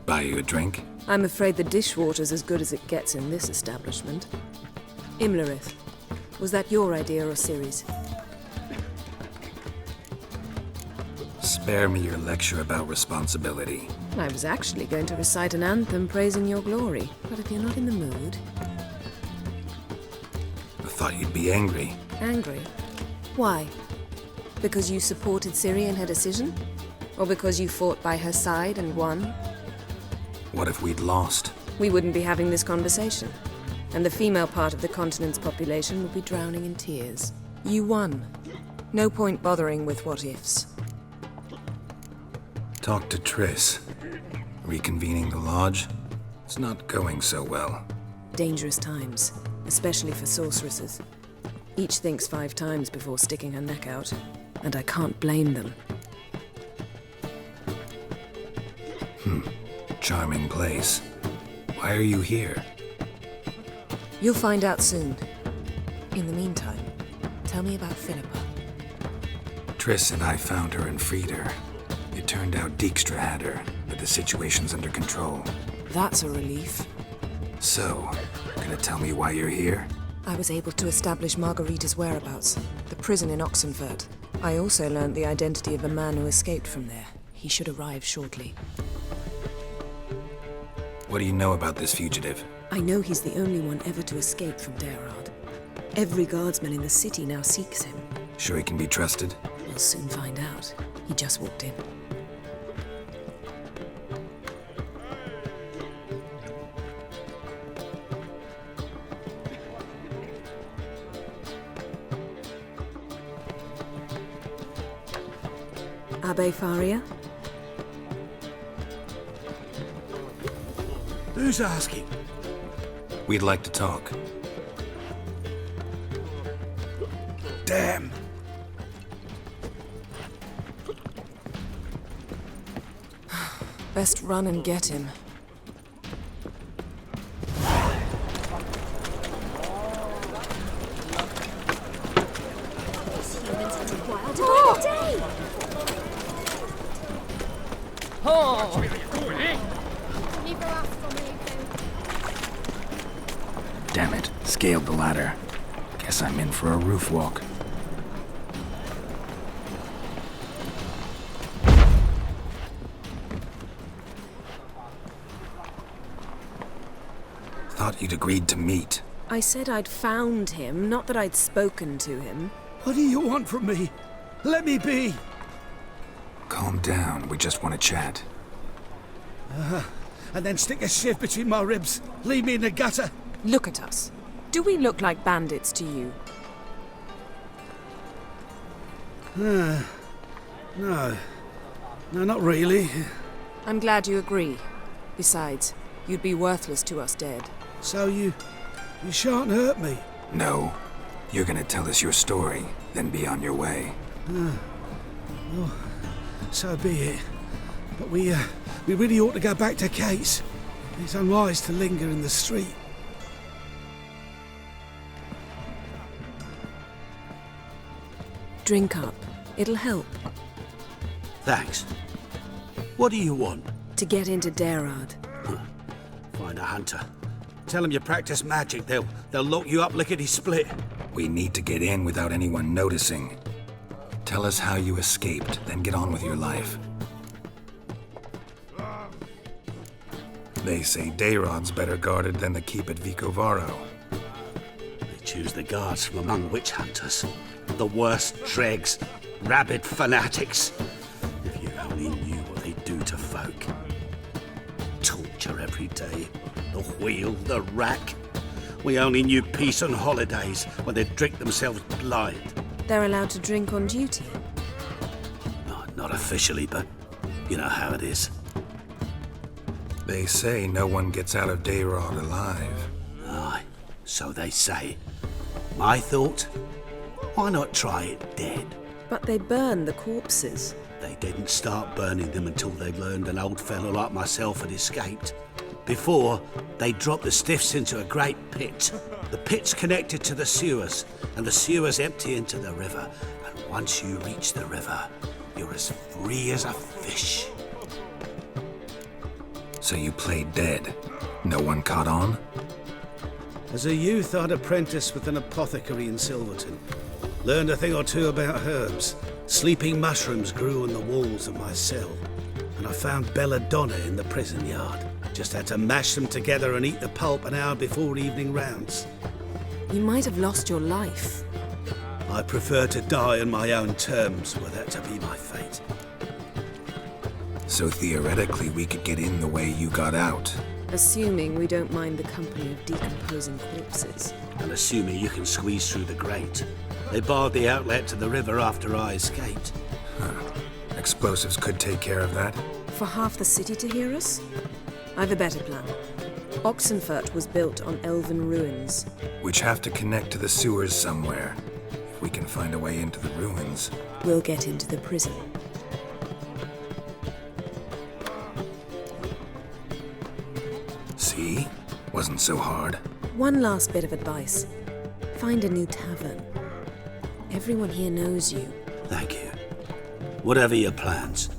Buy you a drink? I'm afraid the dishwater's as good as it gets in this establishment. Imlerith, was that your idea or Ciri's? Spare me your lecture about responsibility. I was actually going to recite an anthem praising your glory, but if you're not in the mood... I thought you'd be angry. Angry? Why? Because you supported Ciri in her decision? Or because you fought by her side and won? What if we'd lost? We wouldn't be having this conversation. And the female part of the continent's population would be drowning in tears. You won. No point bothering with what-ifs. Talk to Triss. Reconvening the lodge? It's not going so well. Dangerous times, especially for sorceresses. Each thinks 5 times before sticking her neck out, and I can't blame them. Charming place. Why are you here? You'll find out soon. In the meantime, tell me about Philippa. Triss and I found her and freed her. It turned out Dijkstra had her, but the situation's under control. That's a relief. So, gonna tell me why you're here? I was able to establish Margarita's whereabouts, the prison in Oxenfurt. I also learned the identity of a man who escaped from there. He should arrive shortly. What do you know about this fugitive? I know he's the only one ever to escape from Daerard. Every guardsman in the city now seeks him. Sure he can be trusted? We'll soon find out. He just walked in. Abbe Faria? Who's asking? We'd like to talk. Damn. Best run and get him. These humans are too wild to wait a day! Damn it. Scaled the ladder. Guess I'm in for a roof walk. Thought you'd agreed to meet. I said I'd found him, not that I'd spoken to him. What do you want from me? Let me be. Calm down. We just want to chat. And then stick a shiv between my ribs. Leave me in the gutter. Look at us. Do we look like bandits to you? No. No, not really. I'm glad you agree. Besides, you'd be worthless to us dead. So you shan't hurt me. No. You're gonna tell us your story, then be on your way. Well, so be it. But we really ought to go back to Kate's. It's unwise to linger in the street. Drink up. It'll help. Thanks. What do you want? To get into Daerard. Find a hunter. Tell them you practice magic. They'll lock you up lickety-split. We need to get in without anyone noticing. Tell us how you escaped, then get on with your life. They say Daerod's better guarded than the keep at Vicovaro. They choose the guards from among witch hunters. The worst dregs, rabid fanatics. If you only knew what they do to folk. Torture every day. The wheel, the rack. We only knew peace on holidays when they'd drink themselves blind. They're allowed to drink on duty. Not officially, but you know how it is. They say no one gets out of Daerod alive. Aye, so they say. My thought? Why not try it dead? But they burn the corpses. They didn't start burning them until they learned an old fellow like myself had escaped. Before, they dropped the stiffs into a great pit. The pit's connected to the sewers, and the sewers empty into the river. And once you reach the river, you're as free as a fish. So you played dead. No one caught on? As a youth, I'd apprenticed with an apothecary in Silverton. Learned a thing or two about herbs. Sleeping mushrooms grew on the walls of my cell. And I found belladonna in the prison yard. Just had to mash them together and eat the pulp an hour before evening rounds. You might have lost your life. I prefer to die on my own terms, were that to be my fate. So theoretically, we could get in the way you got out. Assuming we don't mind the company of decomposing corpses. And assuming you can squeeze through the grate. They barred the outlet to the river after I escaped. Explosives could take care of that. For half the city to hear us? I've a better plan. Oxenfurt was built on elven ruins. Which have to connect to the sewers somewhere. If we can find a way into the ruins. We'll get into the prison. See? Wasn't so hard. One last bit of advice. Find a new tavern. Everyone here knows you. Thank you. Whatever your plans,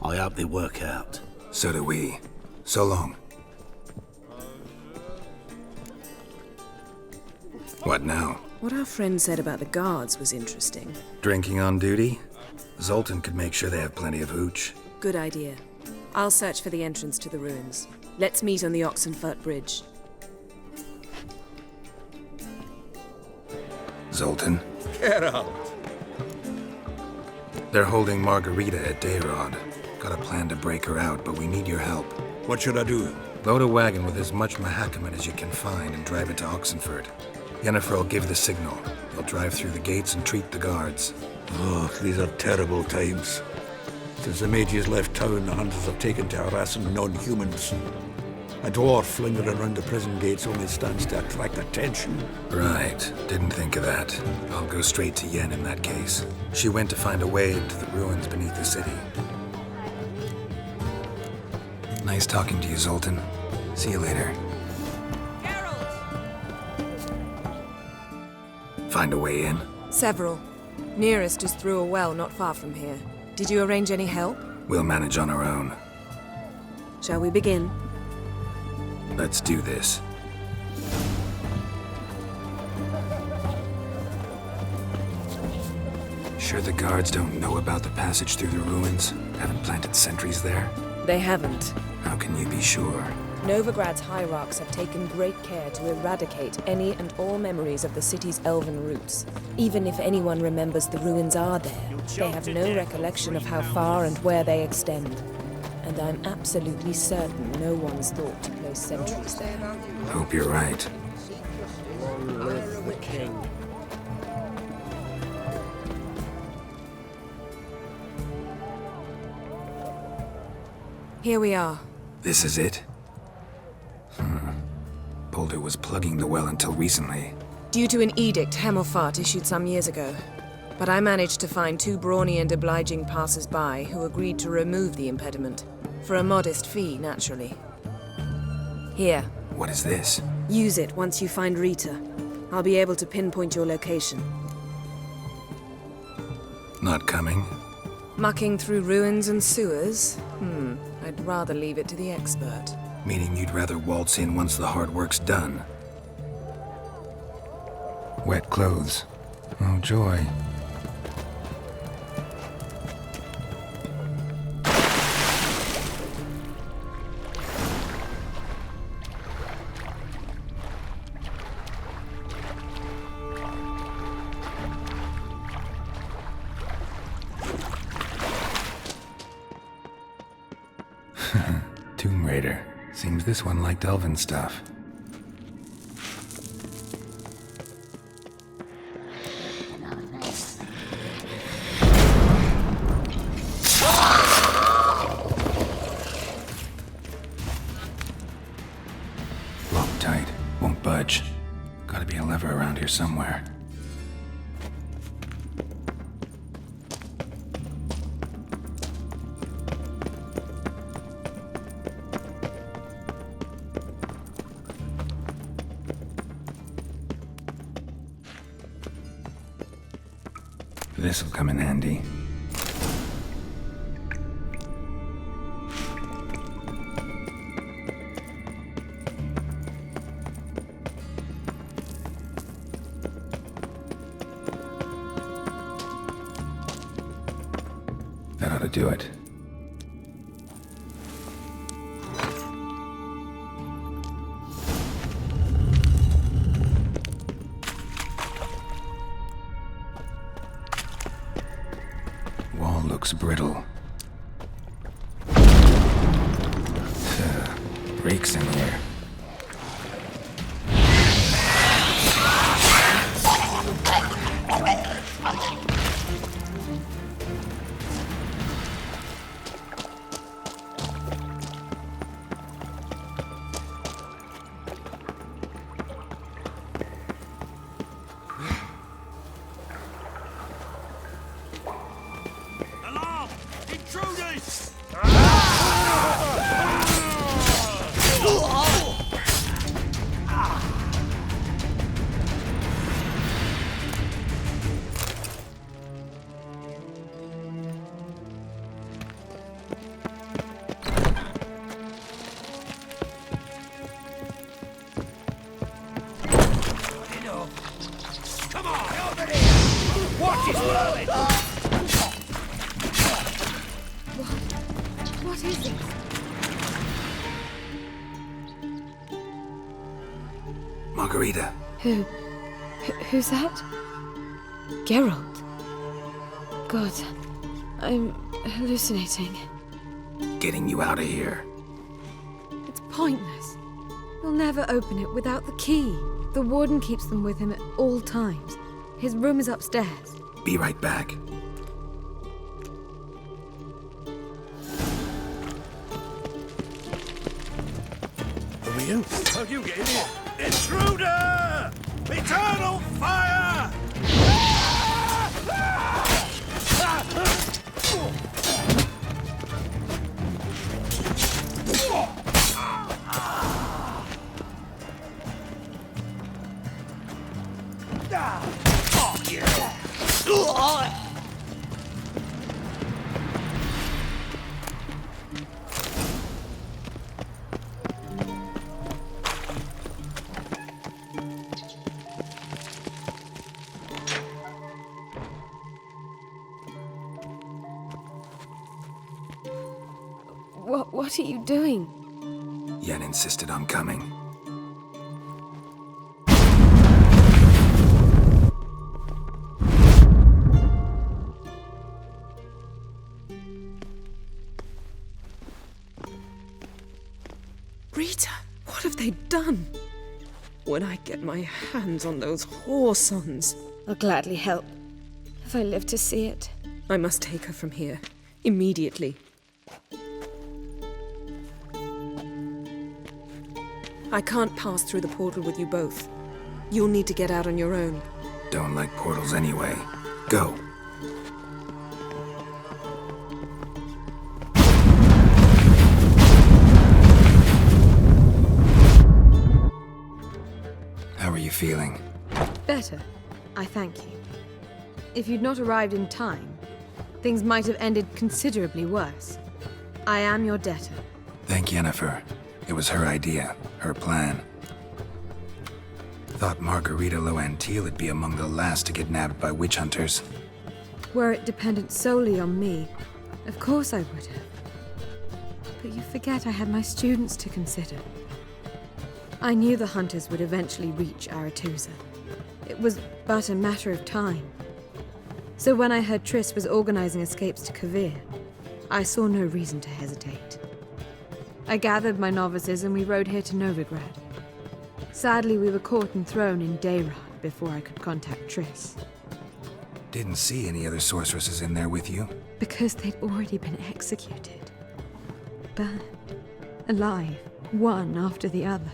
I hope they work out. So do we. So long. What now? What our friend said about the guards was interesting. Drinking on duty? Zoltan could make sure they have plenty of hooch. Good idea. I'll search for the entrance to the ruins. Let's meet on the Oxenfurt Bridge. Zoltan? Get out! They're holding Margarita at Dayrod. Got a plan to break her out, but we need your help. What should I do? Load a wagon with as much Mahakaman as you can find and drive it to Oxenfurt. Yennefer will give the signal. They'll drive through the gates and treat the guards. Oh, these are terrible times. Since the mages left town, the hunters have taken to harassing non-humans. A dwarf lingering around the prison gates only stands to attract attention. Right. Didn't think of that. I'll go straight to Yen in that case. She went to find a way into the ruins beneath the city. Nice talking to you, Zoltan. See you later. Find a way in? Several. Nearest is through a well not far from here. Did you arrange any help? We'll manage on our own. Shall we begin? Let's do this. Sure the guards don't know about the passage through the ruins? Haven't planted sentries there? They haven't. How can you be sure? Novigrad's hierarchs have taken great care to eradicate any and all memories of the city's elven roots. Even if anyone remembers the ruins are there, they have no recollection of how far and where they extend. And I'm absolutely certain no one's thought to place sentries there. Hope you're right. Long live the king. Here we are. This is it? Boulder was plugging the well until recently. Due to an edict Hemmelfart issued some years ago. But I managed to find two brawny and obliging passers-by who agreed to remove the impediment. For a modest fee, naturally. Here. What is this? Use it once you find Rita. I'll be able to pinpoint your location. Not coming? Mucking through ruins and sewers? I'd rather leave it to the expert. Meaning you'd rather waltz in once the hard work's done. Wet clothes. Oh, joy. Tomb Raider. Seems this one liked elven stuff. Locked tight. Won't budge. Gotta be a lever around here somewhere. This'll come in handy. to do it. Wall looks brittle. Reeks in here. Alarm! Intruders! Come on, over here! Watch his whirling! What is it? Margarita, Who's that? Geralt. God, I'm hallucinating. getting you out of here. It's pointless. We'll never open it without the key. The warden keeps them with him at all times. His room is upstairs. Be right back. Who are you? How'd you get in here? Intruder! Eternal fire! Fuck you! What are you doing? Yen insisted on coming. Rita, what have they done? When I get my hands on those whoresons. I'll gladly help, if I live to see it. I must take her from here. Immediately. I can't pass through the portal with you both. You'll need to get out on your own. Don't like portals anyway. Go. How are you feeling? Better, I thank you. If you'd not arrived in time, things might have ended considerably worse. I am your debtor. Thank Yennefer. It was her idea, her plan. Thought Margarita Laux-Antille would be among the last to get nabbed by witch hunters. Were it dependent solely on me, of course I would have. But you forget I had my students to consider. I knew the hunters would eventually reach Aretusa. It was but a matter of time. So when I heard Triss was organizing escapes to Kavir, I saw no reason to hesitate. I gathered my novices and we rode here to Novigrad. Sadly, we were caught and thrown in Dayrad before I could contact Triss. Didn't see any other sorceresses in there with you. Because they'd already been executed. Burned. Alive. One after the other.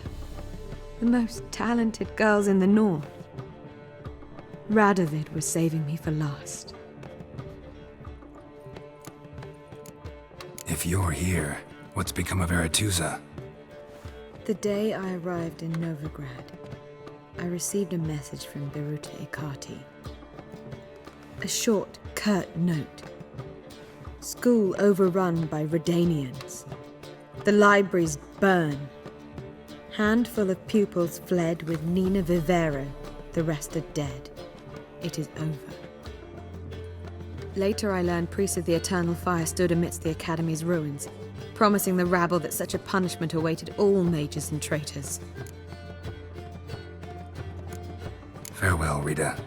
The most talented girls in the north. Radovid was saving me for last. If you're here, what's become of Aretusa? The day I arrived in Novigrad, I received a message from Beruta Ikati. A short, curt note. School overrun by Redanians. The libraries burn. Handful of pupils fled with Nina Vivero. The rest are dead. It is over. Later I learned priests of the Eternal Fire stood amidst the Academy's ruins, promising the rabble that such a punishment awaited all mages and traitors. Farewell, Rita.